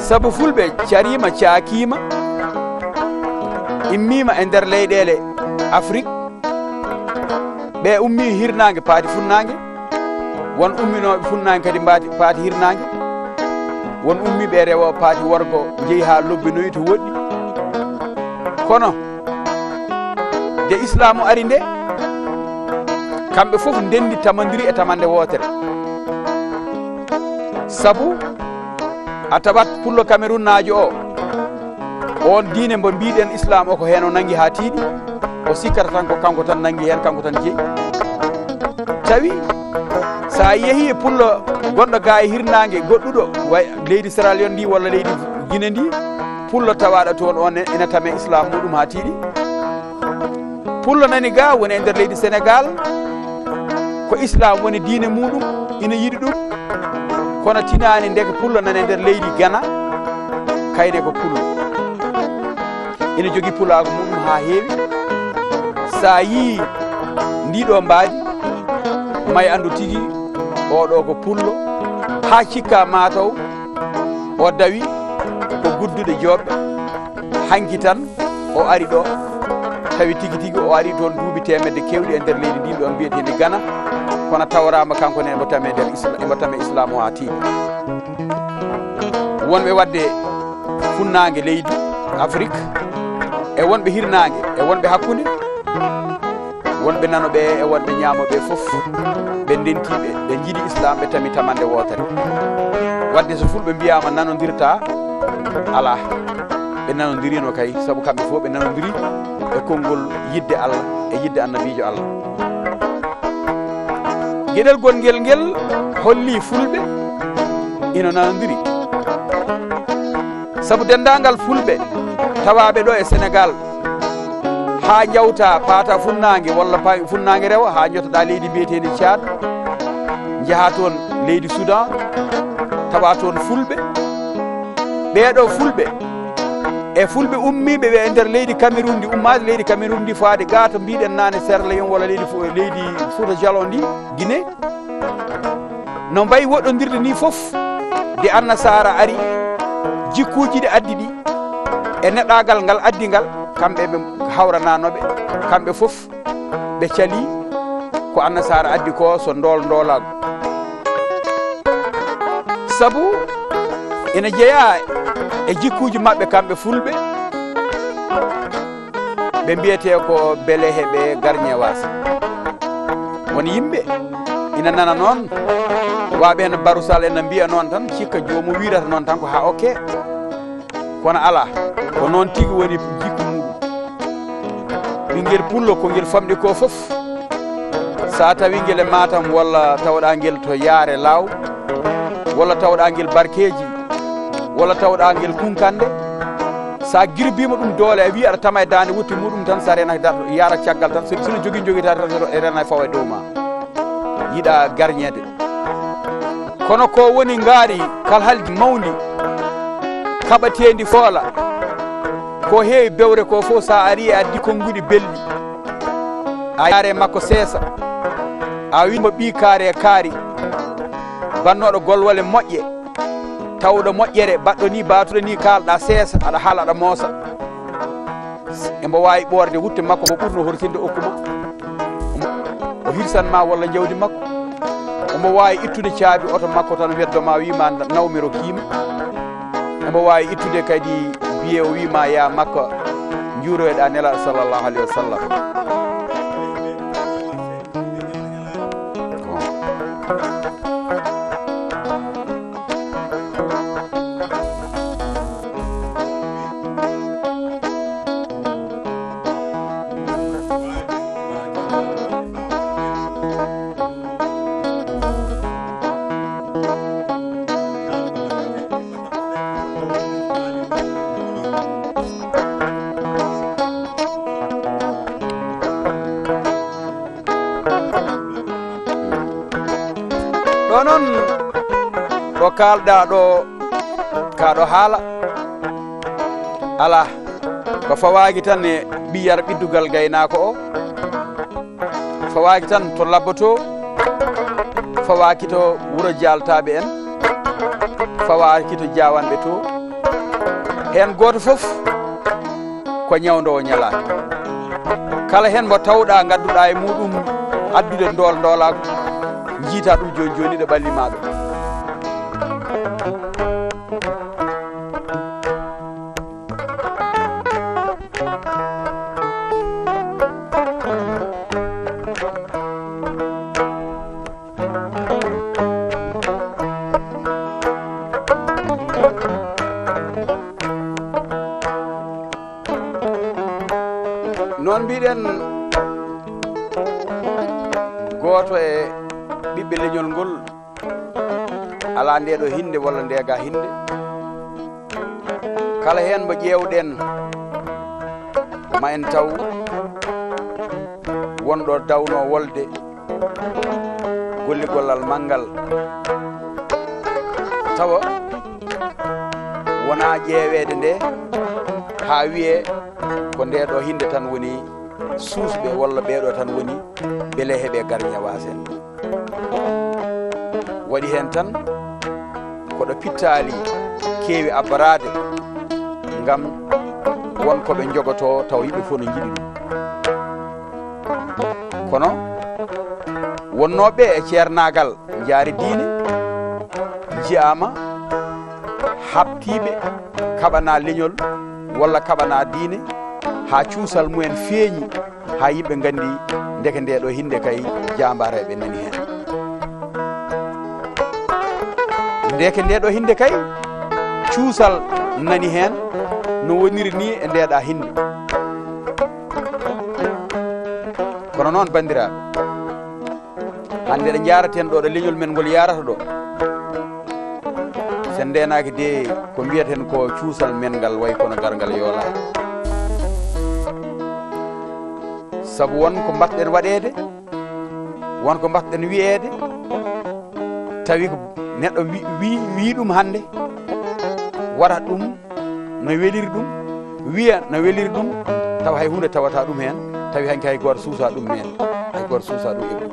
saabu fulɓe carima caakima immima e nder leyɗele Afrique ɓe ummi hirnangue paati funnague won umminoɓe funnague kadi paati hirnangue won ummiɓe rewo paati worgo jeeyi ha lobbinoyi to woɗɗi kono de islamu ari nde kamɓe fof ndendi tamandiri e tamande wotere sabu a tawat pullo Cameroun naajo o on diine mbo mbiɗen islam o ko hen o nangi ha tiiɗi o sikkata tan ko kanko tan nangi hen kanko tan jeeyi tawi sa yeehi e pullo gonɗo ga e hirnangue goɗɗuɗo way leydi Sierra Leone ndi walla leydi Guinée ndi pullo tawaɗo toon on ina tame islam muɗum ha tiiɗi pullo nani ga woni e nder leydi Sénégal ko islam woni diine muɗum ina yiɗi ɗum kono tinani ndeke pullo nani e nder leydi Ghana kayde ko pullo ina jogui pulago muɗum ha heewi sa yi ndiɗo mbaadi may andu tigui oɗo ko pullo ha cikka mataw o dawi ko gudduɗe joɓɓe hanki tan o ari ɗo tawi tigui tigui o ari toon duuɓi temedde kewɗi e nder leydi ndin ɗon mbiyetedi Ghana kono tawrama kanko ne mbo tame nder mbo tame islam o ha tiiɗi wonɓe wadde funnague leydi Afrique e wonɓe hirnague e wonɓe hakkude wonɓe nanoɓe e wonɓe ñamoɓe foof ɓe ndentiɓe ɓe jiiɗi islam ɓe tami tamande wotere wadde so fulɓe mbiyama nanodirta ala ɓe nanodirino kay saabu kamɓe fof ɓe nanodiri e konngol yidde Allah e yidde annabijo Allah gueɗel gonguel ngel holli fulɓe ina nanodiri saabu dendagal fulɓe tawaɓe ɗo e Sénégal ha jawta paata funnague walla funnague rewa ha jottoɗa leydi mbiyetedi Tchad jaaha toon leydi Soudan tawa toon fulɓe ɓeeɗo fulɓe e fulɓe ummiɓe ɓe e nder leydi Cameroun ndi ummade leydi Cameroun ndi faade ga to mbiɗen nane Sierra Leone walla leydi Fouta Jalon ndi Guinée no mbayi woɗɗodirde ni foof de annasara ari jikkuji ɗi addi ɗi e neɗɗagal ngal addi ngal kamɓe ɓe hawrananoɓe kamɓe foof ɓe cali ko annasara addi ko so ndolago saabu ina jeeya e jikkuji mabɓe kamɓe fulɓe ɓe mbiyete ko beele heɓe garñe wasa won yimɓe ina nana noon waɓe hen barusal ena mbiya noon tan cikka jomum wirata noon tan ko ha ok kono ala ko noon tigui woni jikku muɗum ɓinguel pullo ko guel famɗi ko foof sa tawi guel e Matam walla tawɗa guel to Yaare Law walla tawɗa guel Barkeji walla tawɗa guel Kunkande sa girbima ɗum doole a wi aɗa tama e dande wutti muɗum tan sa rena yara caggal tan sono joguita e rena fawa e dow ma yiiɗa garñede kono ko woni ngaari kal haldi mawdi kaɓatendi foola ko heewi bewre ko fof sa ari e addi konguɗi belɗi a yaare makko seesa a wimo ɓi kaari e kaari bannoɗo golwale moƴƴe tawɗo moƴƴere baɗɗo ni batuɗo ni kalɗa seesa aɗa haala aɗa moosa embo wawi ɓorde wutte makko mo ɓurno hortinde okkuma o hirsanma walla jawdi makko omo wawi ittude caabi oto makko tan weddoma wima nawmiro kiima omo wawi ittude kadi biye o wima ya makko juuroyɗa nelaɗo sallllahu alayhi wa sallam ɗo noon ɗo kalɗa ɗo kaɗo haala ala ko fawaki tan e ɓiyar ɓiddugal gaynako o fawaki tan to labboto fawaki to wuuro jaltaɓe en fawaki to jawanɓe to hen goto foof ko ñawdowo ñalaka kala hen mo tawɗa gadduɗa e muɗum addude ndolago jiita ɗum joni joni ɗo ɓallimaɗo noon mbiɗen goto e ɓiɓɓe leñol ngol ala ndeɗo hinde walla ndega hinde kala hen mo ƴewɗen ma en taw wonɗo dawno wolde golligollal manggal tawa wona ƴeewede nde ha wiye ko ndeɗo hinde tan woni suusɓe walla ɓeɗo tan woni beele heeɓe garña wasen waɗi hen tan koɗo pittali keewi abbarade ngam wonkoɓe jogoto taw yimɓe fof no jiiɗi ɗum kono wonnoɓe e ceernagal jaari diine jiyama habtiɓe kaɓana leñol walla kaɓana diine ha cuusal mumen feeñi ha yimɓe gandi ndeke ndeɗo hinde kay jambareɓe nani hen ndeke ndeɗo hinde kay cuusal nani hen no woniri ni e ndeɗa hinde kono noon bandiraɓe hande ɗe jaraten ɗo ɗo leñol men ngol yarata ɗo sen ndenaki de ko mbiyeten ko cuusal men ngal way kono gargal yoola saabu won ko mbatɗen waɗede won ko mbatɗen wiyede tawi ko neɗɗo wi ɗum hande waɗat ɗum no weliri ɗum wiya no weliri ɗum tawa hay hunde tawata ɗum hen tawi hanki hay goto suusa ɗum men hay goto suusa ɗum e ɗum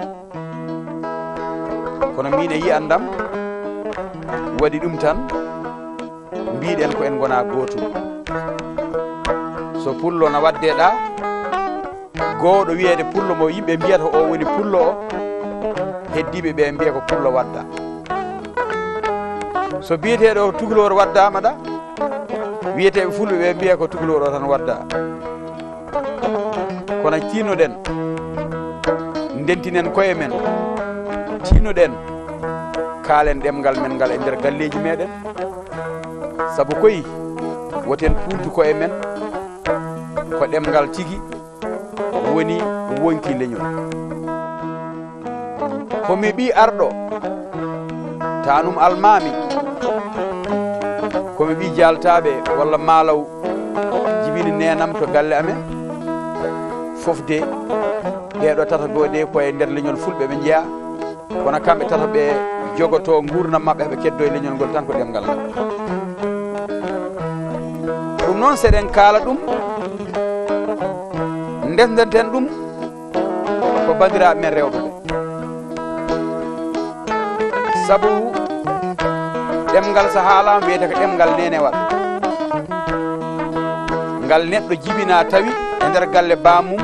kono min e yiyandam waɗi ɗum tan mbiɗen ko en gona gotum so pullo no waddeɗa gowɗo wiyede pullo mo yimɓe mbiyata o woni pullo o heddiɓe ɓe mbiya ko pullo wadda so biyeteɗo tugalor waddama ɗa wiyeteɓe fulɓe ɓe mbiya ko tugalor o tan wadda kono tinnoɗen ndentinen koye men tinnoɗen kaalen ɗemgal men ngal e nder galleji meɗen saabu koyi woten puntu koye men ko ɗemgal tigui woni wonki leñol komi ɓi arɗo tanum almami komi ɓi jaltaɓe walla malaw jibini nenam to galle amen fof de ɓeɗo tata ɗo de koye nder leñol fulɓe ɓe jeeya kono kamɓe tata ɓe jogoto gurdam mabɓe ɓe keddo e leñol ngol tan ko ɗemgal ngal ɗum noon seɗen kaala ɗum ndesdenten ɗum ko bandiraɓe men rewɓe ɓe saabu ɗemgal so haalama wiyete ko ɗemgal nene waɗa ngal neɗɗo jibina tawi e nder galle bamum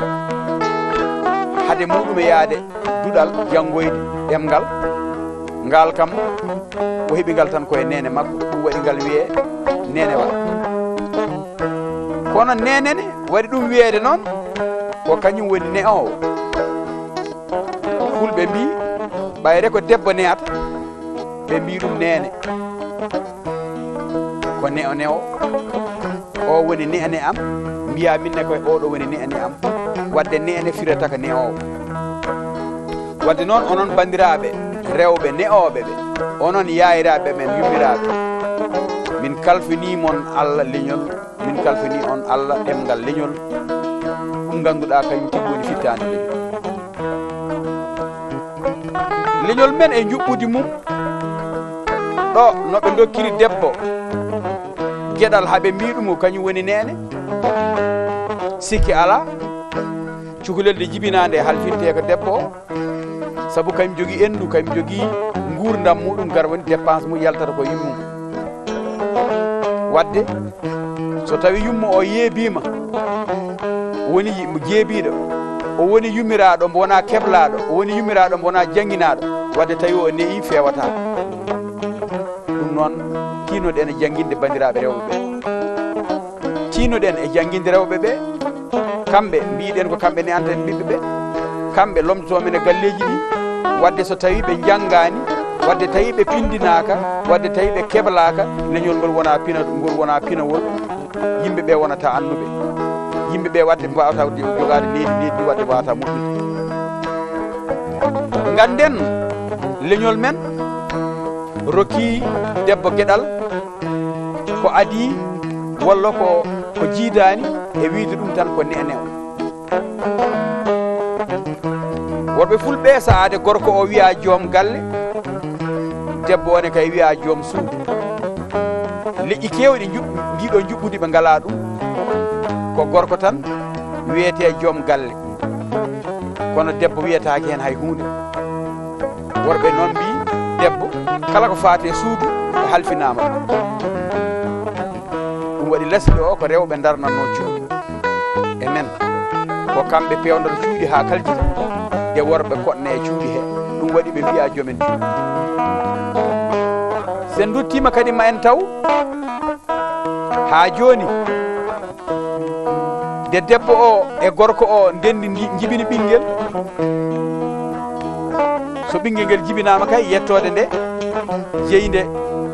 haade muɗum e yaade duɗal janggoyde ɗemgal ngal kam o heeɓi ngal tan koye nene makko ɗum waɗi ngal wiye nene waɗa kono nenene waɗi ɗum wiyede noon ko kañum woni ne o fulɓe mbi ɓayre ko debbo neyata ɓe mbi ɗum nene ko ne o ne o woni nene am mbiya minne koye oɗo woni nene am wadde nene firata ko ne o wadde noon onon bandiraɓe rewɓe ne'oɓe ɓe onon yayiraɓe men yummiraɓe min kalfinimon Allah leñol min kalfini on Allah ɗemgal leñol ɗum ganduɗa kañum tigi woni fittande leñol men e juɓɓudi mum ɗo noɓe dokkiri debbo gueɗal haaɓe mbi ɗum kañum woni nene sikki ala cukalelde jibinade halfinte ko debbo o saabu kañum jogui endu kañum jogui gurdam muɗum gar woni dépense mum yaltata ko yummum wadde so tawi yummo o yeebima woni jeebiɗo o woni yummiraɗo mbo wona keblaɗo o woni yummiraɗo mbo wona jangguinaɗo wadde tawi o neyi fewata ɗum noon tinoɗen e jangguinde bandiraɓe rewɓe ɓe tinoɗen e jangguinde rewɓe ɓe kamɓe mbiɗen ko kamɓe ne anten ɓiɓɓe ɓe kamɓe lomtotomen e galleji ɗi wadde so tawi ɓe janggani wadde tawi ɓe pindinaka wadde tawi ɓe keblaka leñol ngol wona ngol wona pinawol yimɓeɓe wonata annuɓe yimɓeɓe wadde mbawata jogade neddi wadde wawata moƴƴude ganden leñol men rokki debbo gueɗal ko adi walla ko jiidani e wiide ɗum tan ko nene o worɓe fulɓe saade gorko o wiya joom galle debbo one kay wiya joom suudu leƴƴi kewɗi jiiɗo juɓɓudi ɓe ngala ɗum ko gorko tan wiyete joom galle kono debbo wiyetake hen hay hunde worɓe noon mbi debbo kala ko faate suudu ko halfinama ɗum waɗi lasɓe o ko rewɓe darnanno cuuɗi e men ko kamɓe pewdoto cuuɗi ha kaljita de worɓe koɗne e cuuɗi he ɗum waɗi ɓe mbiya joomen cuuɗi sen duttima kadi ma en taw ha joni de debbo o e gorko o ndendi jibini ɓinguel so ɓinguel ngel jibinama kay yettode nde jeyde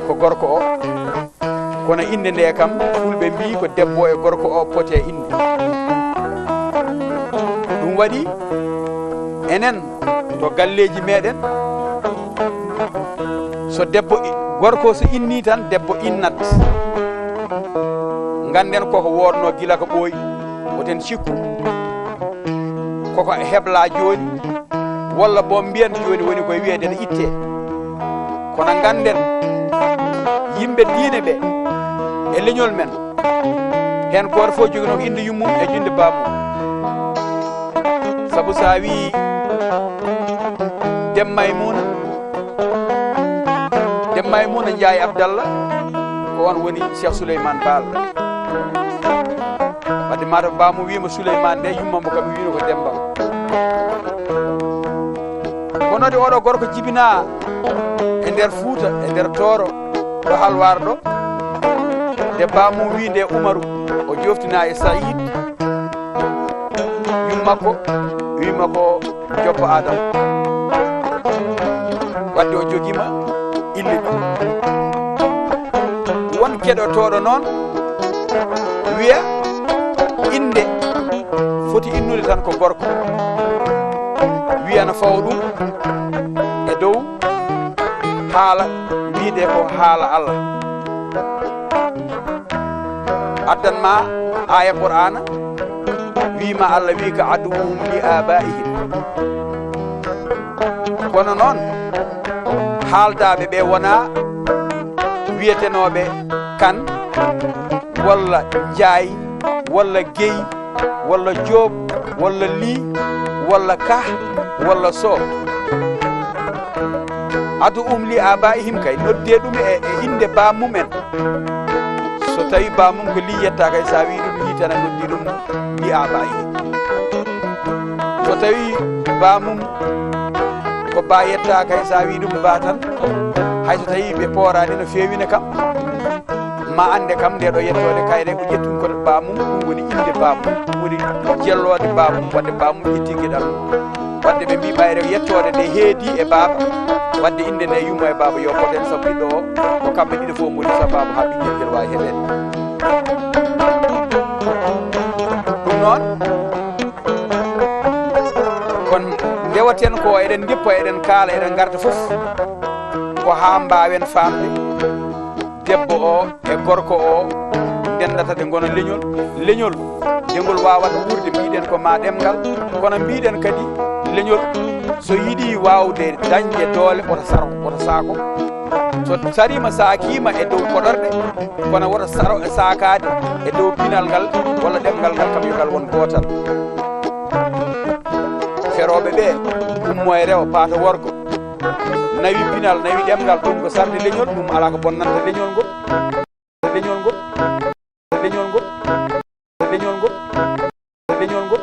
ko gorko o kono inde nde kam fulɓe mbi ko debbo e gorko o pote inde ɗum waɗi enen to galleji meɗen so debbo gorko so inni tan debbo innat ganden koko wodno gila ko ɓooyi oten cikku koko hebla joni walla bo mbiyen joni woni koye wiyede ne itte kono ganden yimɓe diine ɓe e leñol men hen goto fof jogino ko inde yummum e inde bamum saabu sa wi Maymuna Ndiaye Abdallah ko on woni Cheikh Souleymane Baal wadde mata bamu wima Souleymane nde yummamo kam wino ko Demba kono de oɗo gorko jibina e nder Fouta e nder Tooro ɗo Halwar ɗo de bamu wi nde Umaru o joftina e Saïd yummakko wima ko Joppo Adama wadde o jogima ille ɗum won keɗotoɗo noon wiya inde foti innude tan ko gorko wiyana fawo ɗum e dow haala wiide ko haala Allah addanma aya Qur'ana wima Allah wi ka aduhum li abaihim kono noon haaldaɓe ɓe wona wiyetenoɓe kan walla Njaay walla Guèye walla Joob walla Ly walla Ka walla Sow adu li abaihim kay nodde ɗum e inde bamumen so tawi bamum ko Ly yetta kay sa wi ɗum Ly tan a noddi ɗum li abaihim so tawi bamum ko ba yetta kay sa wi ɗum ba tan hay so tawi ɓe poorani no fewine kam ma ande kam nde ɗo yettode kayre ko ƴettum koto bamum ɗum woni inde bamum ɗum woni jellode bamum wadde bamum ƴetti gueɗal wadde ɓe mbi ɓayre yettode nde heedi e baaba wadde inde nde yummo e baaba yo poten sabu ɓiɗɗo o ko kamɓe ɗiɗo fof moni sababu ha ɓinguel guel wawi heɓede ɗum noon kon ndewaten ko eɗen dippo eɗen kaala eɗen garda fof ko ha mbawen famde debbo o e gorko o dendata de gono leñol dengol wawata wurde mbiɗen ko ma ɗemgal kono mbiɗen kadi leñol so yiiɗi wawde dañde doole oto saro oto saako so sarima saakima e dow koɗorɗe kono woto saro e sakade e dow pinal ngal walla ɗemgal ngal kam yogal won gotal feroɓe ɓe ummo e rewa paata worgo nawi pinal nawi ɗemgal ɗum ko sarde leñol ɗum ala ko bonnanta leñol ngol leñol ngol leñol ngol leñol ngol leñol ngol